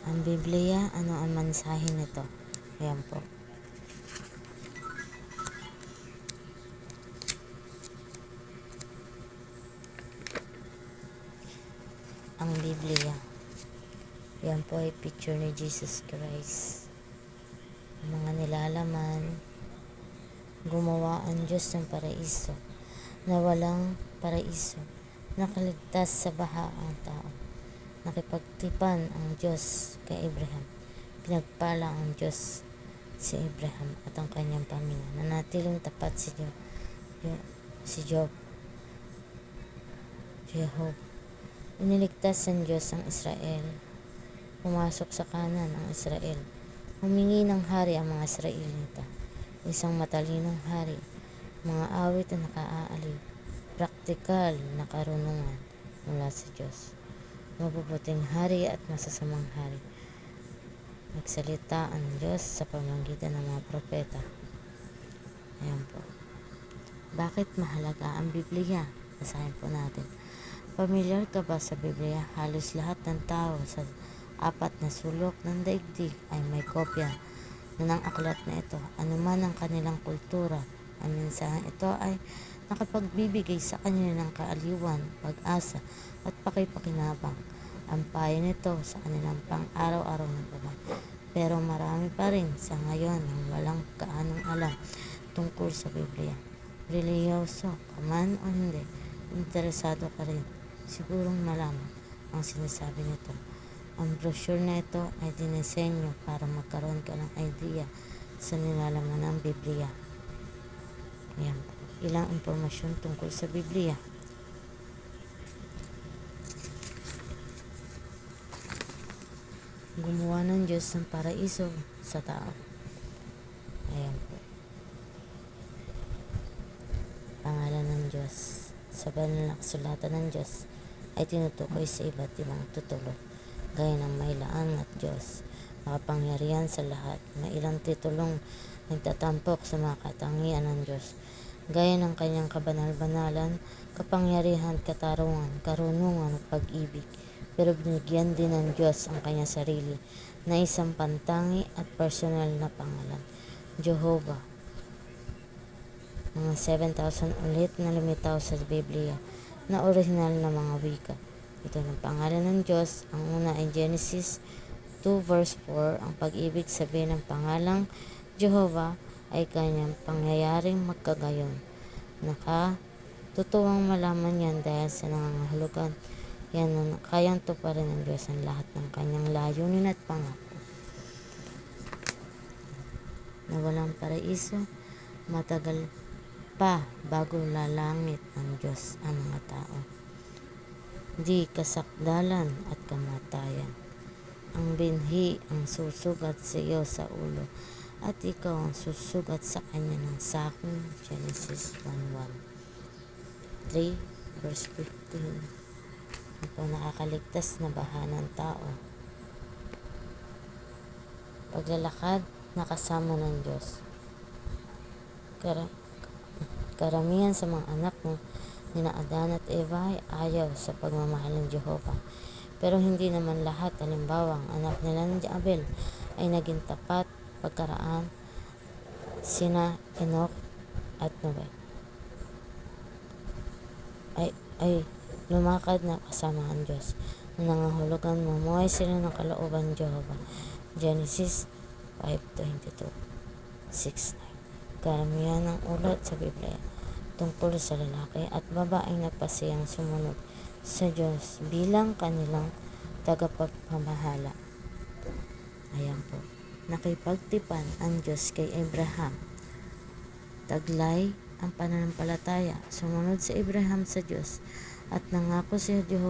Ang Biblia, ano ang mensahe nito? Ayan po. Ang Biblia. Yan po ay picture ni Jesus Christ. Ang mga nilalaman, gumawa ang Diyos ng paraiso na walang paraiso. Nakaligtas sa baha ang tao. Nakipagtipan ang Diyos kay Abraham. Pinagpala ang Diyos si Abraham at ang kanyang pamilya. Nanatiling tapat si Jehovah. Iniligtas ng Diyos ang Israel. Pumasok sa kanan ang Israel. Humingi ng hari ang mga Israelita. Isang matalinong hari. Mga awit na nakaaaliw. Praktikal na karunungan mula sa Diyos. Mabubuting hari at masasamang hari. Nagsalita ang Diyos sa pamamagitan ng mga propeta. Ayan po. Bakit mahalaga ang Biblia? Basahin po natin. Pamilyar ka ba sa Biblia? Halos lahat ng tao sa 4 na sulok ng daigdig ay may kopya ng aklat na ito. Anuman ang kanilang kultura, ang mensaheng ito ay nakapagbibigay sa kanila ng kaaliwan, pag-asa at pakipakinabang. Ang payo nito sa kanilang pang-araw-araw na buhay. Pero marami pa rin sa ngayon ang walang kaanong alam tungkol sa Biblia. Relihiyoso ka man o hindi, interesado ka rin sigurong malaman ang sinasabi nito. Ang brochure na ito ay dinisenyo para magkaroon ka ng idea sa nilalaman ng Biblia. Ayan po. Ilang impormasyon tungkol sa Biblia. Gumawa ng Diyos ng paraiso sa tao. Ayan po. Pangalan ng Diyos. Sa banal na kasulatan ng Diyos ay tinutukoy sa iba't ibang titulo, gaya ng may laan at Diyos, makapangyarihan sa lahat. May ilang titulong nagtatampok sa mga katangian ng Diyos, gaya ng kanyang kabanal-banalan, kapangyarihan, katarungan, karunungan at pag-ibig. Pero binigyan din ng Diyos ang kanyang sarili na isang pantangi at personal na pangalan, Jehovah. Mga 7,000 ulit na lumitaw sa Biblia na orihinal na mga wika. Ito ng pangalan ng Diyos. Ang una ay Genesis 2 verse 4. Ang pag-ibig sabihin ng pangalang Jehovah ay kanyang pangyayaring magkagayon. Nakatutuwang malaman yan dahil sa nangangahulugan yan na kayang tuparin ng Diyos ang lahat ng kanyang layunin at pangako. Na walang paraiso, matagal pa bago lalangit ng Diyos ang mga tao. Di kasakdalan at kamatayan. Ang binhi ang susugat sa iyo sa ulo at ikaw ang susugat sa kanya ng sakong. Genesis 1:1. 3 verse 15. Ito nakakaligtas na baha ng tao. Paglalakad na kasama ng Diyos. Karamihan sa mga anak ni Adan at Eva ay ayaw sa pagmamahal ng Jehovah. Pero hindi naman lahat. Halimbawa, ang anak nila ng Abel ay naging tapat pagkaraan sina Enoch at Noe ay lumakad na kasama ang Diyos na nangangahulugan mamuhay sila ng kalooban ng Jehovah. Genesis 5:22, 6:9. Karamihan ng ulat sa Biblia tungkol sa lalaki at babaeng nagpasayang sumunod sa Diyos bilang kanilang tagapagpamahala. Ayan po. Nakipagtipan ang Diyos kay Abraham. Taglay ang pananampalataya. Sumunod si Abraham sa Diyos at nangako si Jehovah